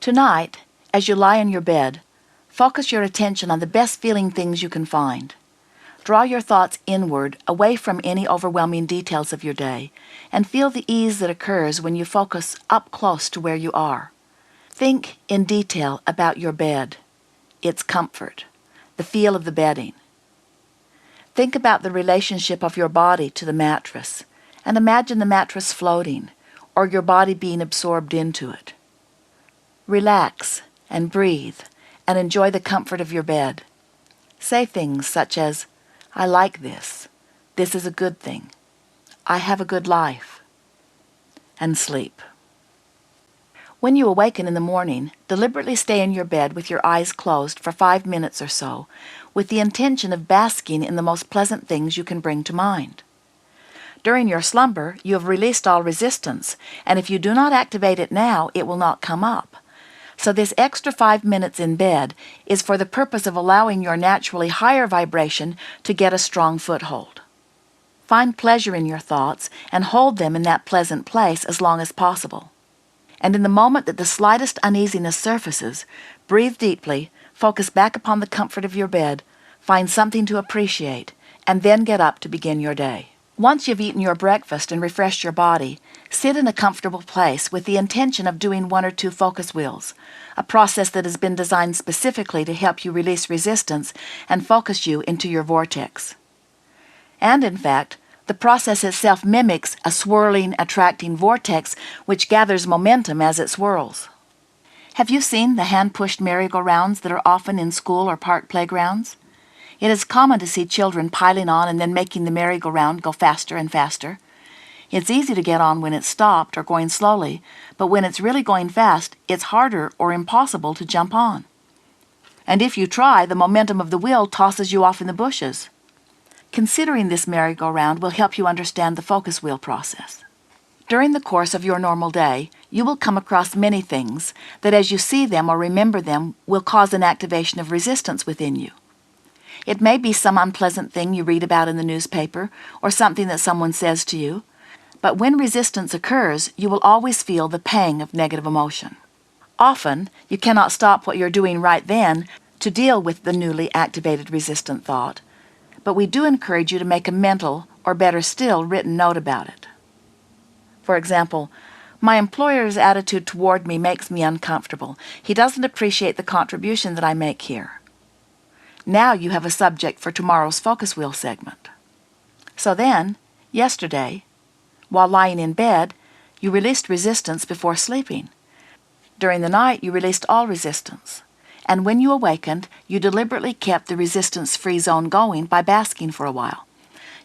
Tonight, as you lie in your bed, focus your attention on the best feeling things you can find. Draw your thoughts inward, away from any overwhelming details of your day, and feel the ease that occurs when you focus up close to where you are. Think in detail about your bed, its comfort, the feel of the bedding. Think about the relationship of your body to the mattress, and imagine the mattress floating, or your body being absorbed into it. Relax and breathe and enjoy the comfort of your bed. Say things such as, "I like this. This is a good thing. I have a good life." And sleep. When you awaken in the morning, deliberately stay in your bed with your eyes closed for 5 minutes or so, with the intention of basking in the most pleasant things you can bring to mind. During your slumber, you have released all resistance, and if you do not activate it now, it will not come up. So this extra 5 minutes in bed is for the purpose of allowing your naturally higher vibration to get a strong foothold. Find pleasure in your thoughts and hold them in that pleasant place as long as possible. And in the moment that the slightest uneasiness surfaces, breathe deeply, focus back upon the comfort of your bed, find something to appreciate, and then get up to begin your day. Once you've eaten your breakfast and refreshed your body, sit in a comfortable place with the intention of doing 1 or 2 focus wheels, a process that has been designed specifically to help you release resistance and focus you into your vortex. And in fact, the process itself mimics a swirling, attracting vortex which gathers momentum as it swirls. Have you seen the hand-pushed merry-go-rounds that are often in school or park playgrounds? It is common to see children piling on and then making the merry-go-round go faster and faster. It's easy to get on when it's stopped or going slowly, but when it's really going fast, it's harder or impossible to jump on. And if you try, the momentum of the wheel tosses you off in the bushes. Considering this merry-go-round will help you understand the focus wheel process. During the course of your normal day, you will come across many things that as you see them or remember them will cause an activation of resistance within you. It may be some unpleasant thing you read about in the newspaper or something that someone says to you, but when resistance occurs, you will always feel the pang of negative emotion. Often, you cannot stop what you're doing right then to deal with the newly activated resistant thought, but we do encourage you to make a mental, or better still, written note about it. For example, "My employer's attitude toward me makes me uncomfortable. He doesn't appreciate the contribution that I make here." Now you have a subject for tomorrow's focus wheel segment. So then, yesterday, while lying in bed, you released resistance before sleeping. During the night, you released all resistance. And when you awakened, you deliberately kept the resistance-free zone going by basking for a while.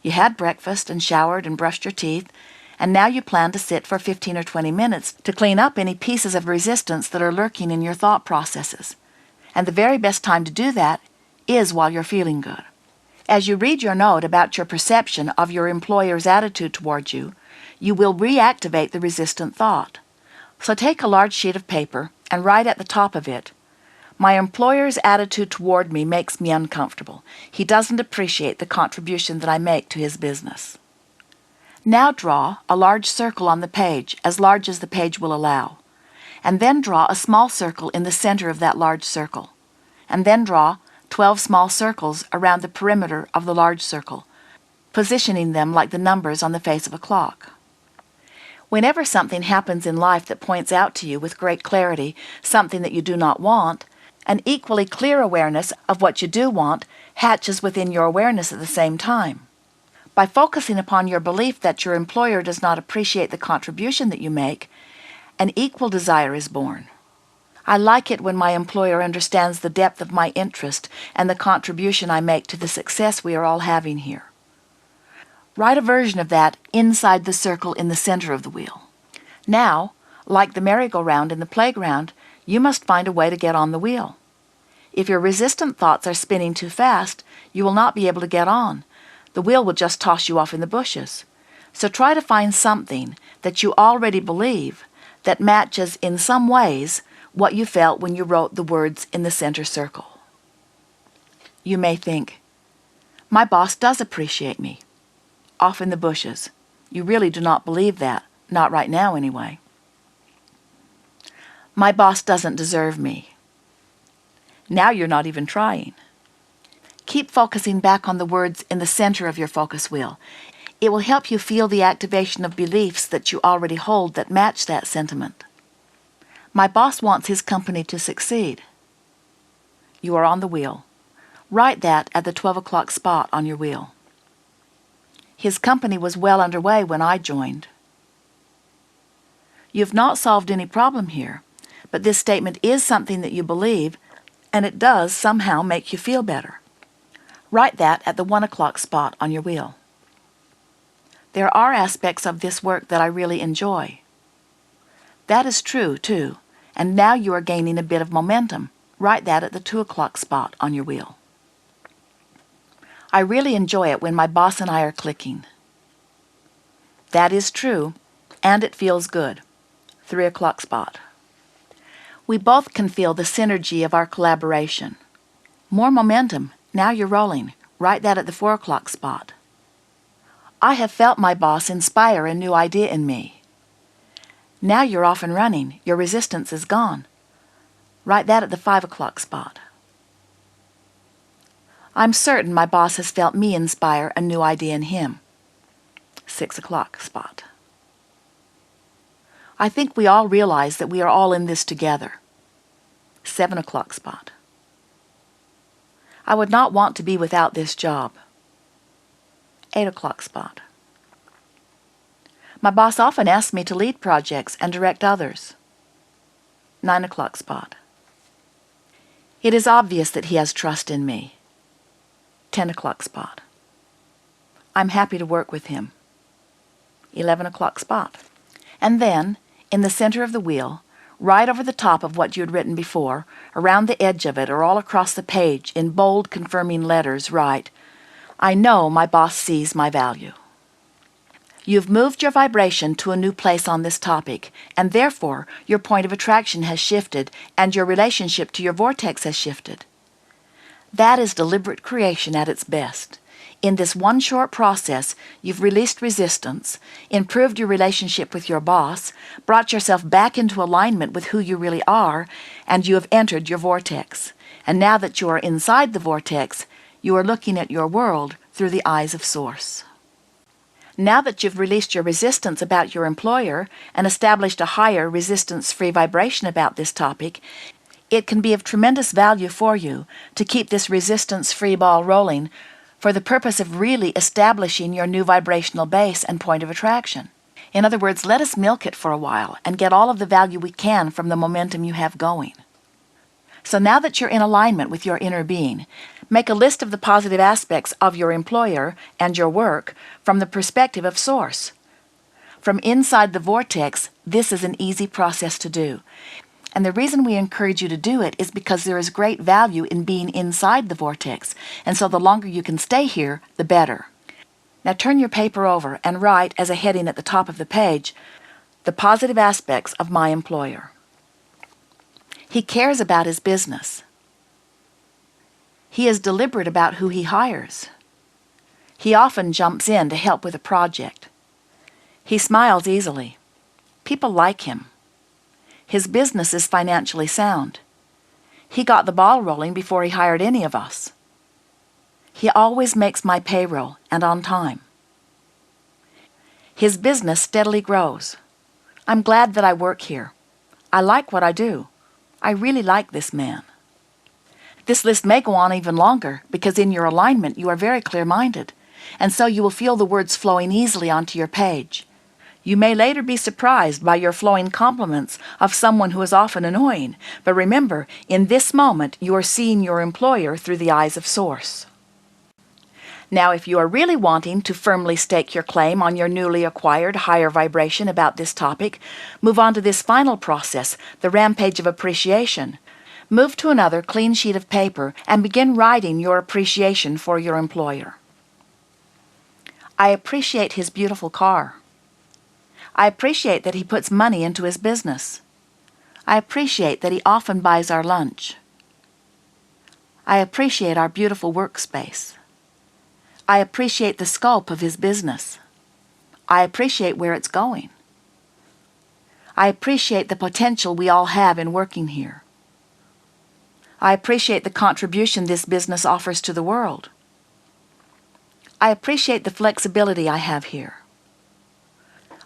You had breakfast and showered and brushed your teeth, and now you plan to sit for 15 or 20 minutes to clean up any pieces of resistance that are lurking in your thought processes. And the very best time to do that is while you're feeling good. As you read your note about your perception of your employer's attitude toward you, you will reactivate the resistant thought. So take a large sheet of paper and write at the top of it, "My employer's attitude toward me makes me uncomfortable. He doesn't appreciate the contribution that I make to his business." Now draw a large circle on the page, as large as the page will allow, and then draw a small circle in the center of that large circle, and then draw 12 small circles around the perimeter of the large circle, positioning them like the numbers on the face of a clock. Whenever something happens in life that points out to you with great clarity something that you do not want, an equally clear awareness of what you do want hatches within your awareness at the same time. By focusing upon your belief that your employer does not appreciate the contribution that you make, an equal desire is born. I like it when my employer understands the depth of my interest and the contribution I make to the success we are all having here. Write a version of that inside the circle in the center of the wheel. Now, like the merry-go-round in the playground, you must find a way to get on the wheel. If your resistant thoughts are spinning too fast, you will not be able to get on. The wheel will just toss you off in the bushes. So try to find something that you already believe that matches in some ways what you felt when you wrote the words in the center circle. You may think, "My boss does appreciate me." Off in the bushes. You really do not believe that, not right now anyway. My boss doesn't deserve me. Now you're not even trying. Keep focusing back on the words in the center of your focus wheel. It will help you feel the activation of beliefs that you already hold that match that sentiment. My boss wants his company to succeed. You are on the wheel. Write that at the 12 o'clock spot on your wheel. His company was well underway when I joined. You've not solved any problem here, but this statement is something that you believe, and it does somehow make you feel better. Write that at the 1 o'clock spot on your wheel. There are aspects of this work that I really enjoy. That is true, too, and now you are gaining a bit of momentum. Write that at the 2 o'clock spot on your wheel. I really enjoy it when my boss and I are clicking. That is true, and it feels good. 3 o'clock spot. We both can feel the synergy of our collaboration. More momentum. Now you're rolling. Write that at the 4 o'clock spot. I have felt my boss inspire a new idea in me. Now you're off and running. Your resistance is gone. Write that at the 5 o'clock spot. I'm certain my boss has felt me inspire a new idea in him. 6 o'clock spot. I think we all realize that we are all in this together. 7 o'clock spot. I would not want to be without this job. 8 o'clock spot. My boss often asks me to lead projects and direct others. 9 o'clock spot. It is obvious that he has trust in me. 10 o'clock spot. I'm happy to work with him. 11 o'clock spot. And then, in the center of the wheel, right over the top of what you had written before, around the edge of it or all across the page, in bold confirming letters, write, I know my boss sees my value. You've moved your vibration to a new place on this topic, and therefore your point of attraction has shifted and your relationship to your vortex has shifted. That is deliberate creation at its best. In this one short process, you've released resistance, improved your relationship with your boss, brought yourself back into alignment with who you really are, and you have entered your vortex. And now that you are inside the vortex, you are looking at your world through the eyes of Source. Now that you've released your resistance about your employer and established a higher resistance-free vibration about this topic, it can be of tremendous value for you to keep this resistance-free ball rolling for the purpose of really establishing your new vibrational base and point of attraction. In other words, let us milk it for a while and get all of the value we can from the momentum you have going. So now that you're in alignment with your inner being, make a list of the positive aspects of your employer and your work from the perspective of Source. From inside the vortex, this is an easy process to do. And the reason we encourage you to do it is because there is great value in being inside the vortex, and so the longer you can stay here, the better. Now turn your paper over and write as a heading at the top of the page, the positive aspects of my employer. He cares about his business. He is deliberate about who he hires. He often jumps in to help with a project. He smiles easily. People like him. His business is financially sound. He got the ball rolling before he hired any of us. He always makes my payroll and on time. His business steadily grows. I'm glad that I work here. I like what I do. I really like this man. This list may go on even longer because in your alignment you are very clear-minded, and so you will feel the words flowing easily onto your page. You may later be surprised by your flowing compliments of someone who is often annoying, but remember, in this moment you are seeing your employer through the eyes of Source. Now, if you are really wanting to firmly stake your claim on your newly acquired higher vibration about this topic, move on to this final process, the rampage of appreciation. Move to another clean sheet of paper and begin writing your appreciation for your employer. I appreciate his beautiful car. I appreciate that he puts money into his business. I appreciate that he often buys our lunch. I appreciate our beautiful workspace. I appreciate the scope of his business. I appreciate where it's going. I appreciate the potential we all have in working here. I appreciate the contribution this business offers to the world. I appreciate the flexibility I have here.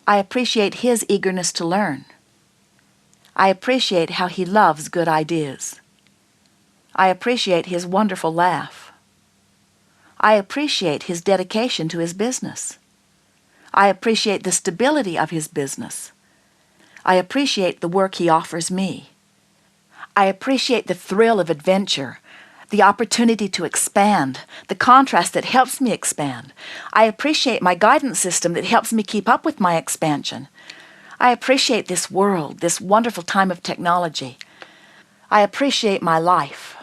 I appreciate his eagerness to learn. I appreciate how he loves good ideas. I appreciate his wonderful laugh. I appreciate his dedication to his business. I appreciate the stability of his business. I appreciate the work he offers me. I appreciate the thrill of adventure, the opportunity to expand, the contrast that helps me expand. I appreciate my guidance system that helps me keep up with my expansion. I appreciate this world, this wonderful time of technology. I appreciate my life.